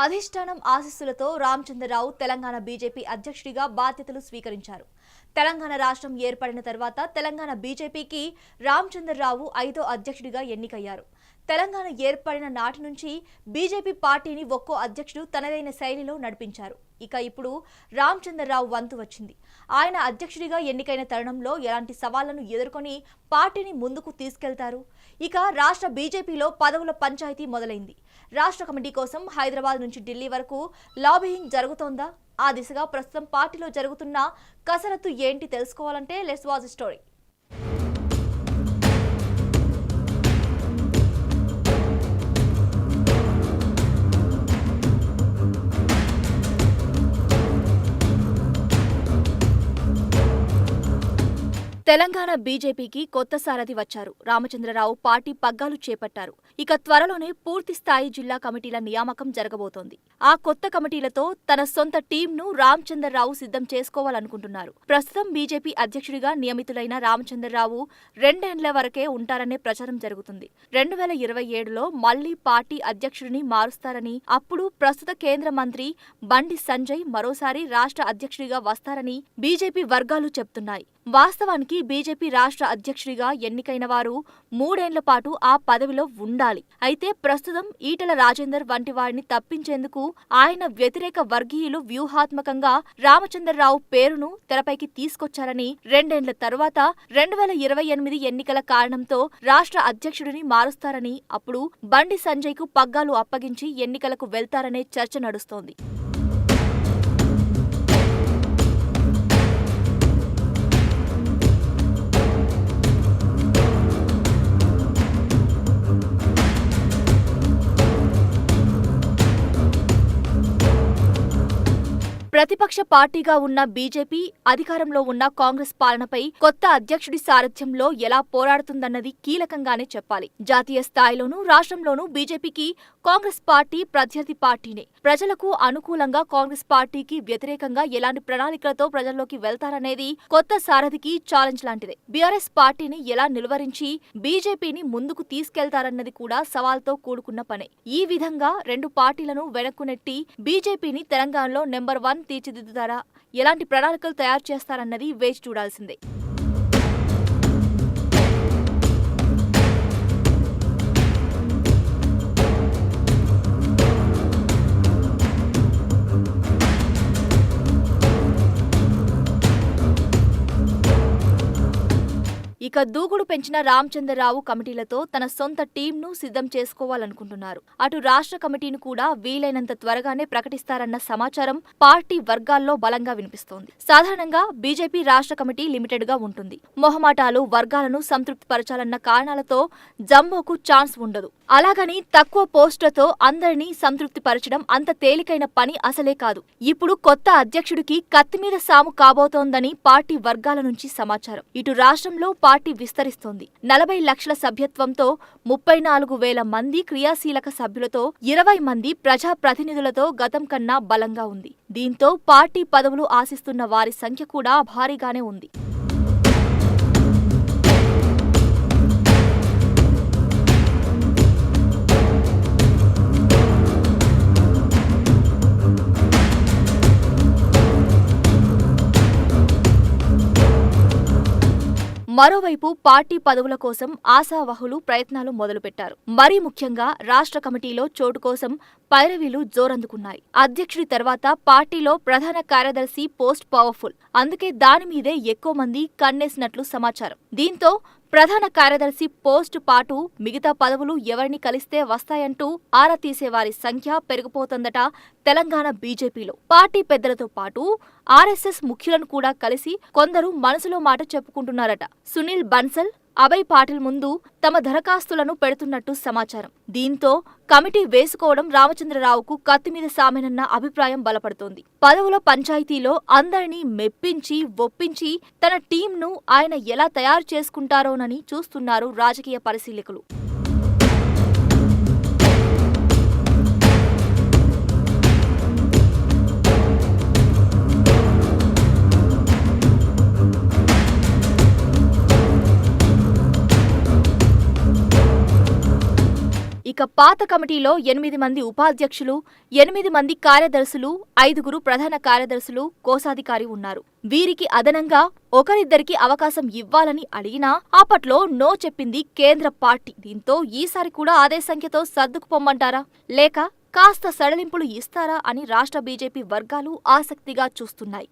అధిష్టానం ఆశీస్సులతో రామచంద్రరావు తెలంగాణ బీజేపీ అధ్యక్షుడిగా బాధ్యతలు స్వీకరించారు. తెలంగాణ రాష్ట్రం ఏర్పడిన తర్వాత తెలంగాణ బీజేపీకి రామచంద్రరావు 5వ అధ్యక్షుడిగా ఎన్నికయ్యారు. తెలంగాణ ఏర్పడిన నాటి నుంచి బీజేపీ పార్టీని ఒక్కో అధ్యక్షుడు తనదైన శైలిలో నడిపించారు. ఇక ఇప్పుడు రామచంద్రరావు వంతు వచ్చింది. ఆయన అధ్యక్షుడిగా ఎన్నికైన తరుణంలో ఎలాంటి సవాళ్లను ఎదుర్కొని పార్టీని ముందుకు తీసుకెళ్తారు? ఇక రాష్ట్ర బీజేపీలో పదవుల పంచాయతీ మొదలైంది. రాష్ట్ర కమిటీ కోసం హైదరాబాద్ నుంచి ఢిల్లీ వరకు లాబియింగ్ జరుగుతోందా? ఆ దిశగా ప్రస్తుతం పార్టీలో జరుగుతున్న కసరత్తు ఏంటి తెలుసుకోవాలంటే let's watch the story. Telangana బీజేపీకి కొత్త సారథి వచ్చారు. రామచంద్రరావు పార్టీ పగ్గాలు చేపట్టారు. ఇక త్వరలోనే పూర్తి స్థాయి జిల్లా కమిటీల నియామకం జరగబోతోంది. ఆ కొత్త కమిటీలతో తన సొంత టీంను రామచంద్రరావు సిద్ధం చేసుకోవాలనుకుంటున్నారు. ప్రస్తుతం బీజేపీ అధ్యక్షుడిగా నియమితులైన రామచంద్రరావు 2 ఏళ్ల వరకే ఉంటారనే ప్రచారం జరుగుతుంది. 2027లో మళ్లీ పార్టీ అధ్యక్షుడిని మారుస్తారని, అప్పుడు ప్రస్తుత కేంద్ర మంత్రి బండి సంజయ్ మరోసారి రాష్ట్ర అధ్యక్షుడిగా వస్తారని బీజేపీ వర్గాలు చెబుతున్నాయి. వాస్తవానికి బీజేపీ రాష్ట్ర అధ్యక్షుడిగా ఎన్నికైన వారు 3 ఏళ్ల పాటు ఆ పదవిలో ఉండాలి. అయితే ప్రస్తుతం ఈటెల రాజేందర్ వంటి వారిని తప్పించేందుకు ఆయన వ్యతిరేక వర్గీయులు వ్యూహాత్మకంగా రామచంద్రరావు పేరును తెరపైకి తీసుకొచ్చారని, 2 ఏళ్ల తరువాత 2028 ఎన్నికల కారణంతో రాష్ట్ర అధ్యక్షుడిని మారుస్తారని, అప్పుడు బండి సంజయ్కు పగ్గాలు అప్పగించి ఎన్నికలకు వెళ్తారనే చర్చ నడుస్తోంది. ప్రతిపక్ష పార్టీగా ఉన్న బీజేపీ అధికారంలో ఉన్న కాంగ్రెస్ పాలనపై కొత్త అధ్యక్షుడి సారథ్యంలో ఎలా పోరాడుతుందన్నది కీలకంగానే చెప్పాలి. జాతీయ స్థాయిలోనూ రాష్ట్రంలోనూ బీజేపీకి కాంగ్రెస్ పార్టీ ప్రత్యర్థి పార్టీనే. ప్రజలకు అనుకూలంగా కాంగ్రెస్ పార్టీకి వ్యతిరేకంగా ఎలాంటి ప్రణాళికలతో ప్రజల్లోకి వెళ్తారనేది కొత్త సారథికి ఛాలెంజ్ లాంటిదే. బీఆర్ఎస్ పార్టీని ఎలా నిలువరించి బీజేపీని ముందుకు తీసుకెళ్తారన్నది కూడా సవాల్తో కూడుకున్న పనే. ఈ విధంగా 2 పార్టీలను వెనక్కు నెట్టి బీజేపీని తెలంగాణలో నెంబర్ 1 తీర్చిదిద్దుతారా? ఎలాంటి ప్రణాళికలు తయారు చేస్తారన్నది వేచి చూడాల్సిందే. ఇక దూకుడు పెంచిన రామచంద్రరావు కమిటీలతో తన సొంత టీంను సిద్ధం చేసుకోవాలనుకుంటున్నారు. అటు రాష్ట్ర కమిటీని కూడా వీలైనంత త్వరగానే ప్రకటిస్తారన్న సమాచారం పార్టీ వర్గాల్లో బలంగా వినిపిస్తోంది. సాధారణంగా బీజేపీ రాష్ట్ర కమిటీ లిమిటెడ్ గా ఉంటుంది. మొహమాటాలు వర్గాలను సంతృప్తిపరచాలన్న కారణాలతో జంబోకు ఛాన్స్ ఉండదు. అలాగని తక్కువ పోస్టులతో అందరినీ సంతృప్తిపరచడం అంత తేలికైన పని అసలే కాదు. ఇప్పుడు కొత్త అధ్యక్షుడికి కత్తిమీద సాము కాబోతోందని పార్టీ వర్గాల నుంచి సమాచారం. ఇటు రాష్ట్రంలో పార్టీ విస్తరిస్తోంది. 40 లక్షల సభ్యత్వంతో 34,000 మంది క్రియాశీలక సభ్యులతో 20 మంది ప్రజా ప్రతినిధులతో గతం కన్నా బలంగా ఉంది. దీంతో పార్టీ పదవులు ఆశిస్తున్న వారి సంఖ్య కూడా భారీగానే ఉంది. మరోవైపు పార్టీ పదవుల కోసం ఆశావహులు ప్రయత్నాలు మొదలుపెట్టారు. మరీ ముఖ్యంగా రాష్ట్ర కమిటీలో చోటు కోసం పైరవీలు జోరందుకున్నాయి. అధ్యక్షుడి తర్వాత పార్టీలో ప్రధాన కార్యదర్శి పోస్ట్ పవర్ఫుల్. అందుకే దానిమీదే ఎక్కువ మంది కన్నేసినట్లు సమాచారం. దీంతో ప్రధాన కార్యదర్శి పోస్టు పాటు మిగతా పదవులు ఎవరిని కలిస్తే వస్తాయంటూ ఆరా తీసేవారి సంఖ్య పెరిగిపోతుందట తెలంగాణ బీజేపీలో. పార్టీ పెద్దలతో పాటు ఆర్ఎస్ఎస్ ముఖ్యులను కూడా కలిసి కొందరు మనసులో మాట చెప్పుకుంటున్నారట. సునీల్ బన్సల్, అభయ్ పాటిల్ ముందు తమ దరఖాస్తులను పెడుతున్నట్టు సమాచారం. దీంతో కమిటీ వేసుకోవడం రామచంద్రరావుకు కత్తిమీద సామేనన్న అభిప్రాయం బలపడుతోంది. పదవుల పంచాయతీలో అందరినీ మెప్పించి ఒప్పించి తన టీంను ఆయన ఎలా తయారు చేసుకుంటారోనని చూస్తున్నారు రాజకీయ పరిశీలకులు. ఇక ఇక పాత కమిటీలో 8 మంది ఉపాధ్యక్షులు, 8 మంది కార్యదర్శులు, 5 ప్రధాన కార్యదర్శులు, కోశాధికారి ఉన్నారు. వీరికి అదనంగా ఒకరిద్దరికి అవకాశం ఇవ్వాలని అడిగినా అప్పట్లో నో చెప్పింది కేంద్ర పార్టీ. దీంతో ఈసారి కూడా అదే సంఖ్యతో సర్దుకుపోమ్మంటారా లేక కాస్త సడలింపులు ఇస్తారా అని రాష్ట్ర బీజేపీ వర్గాలు ఆసక్తిగా చూస్తున్నాయి.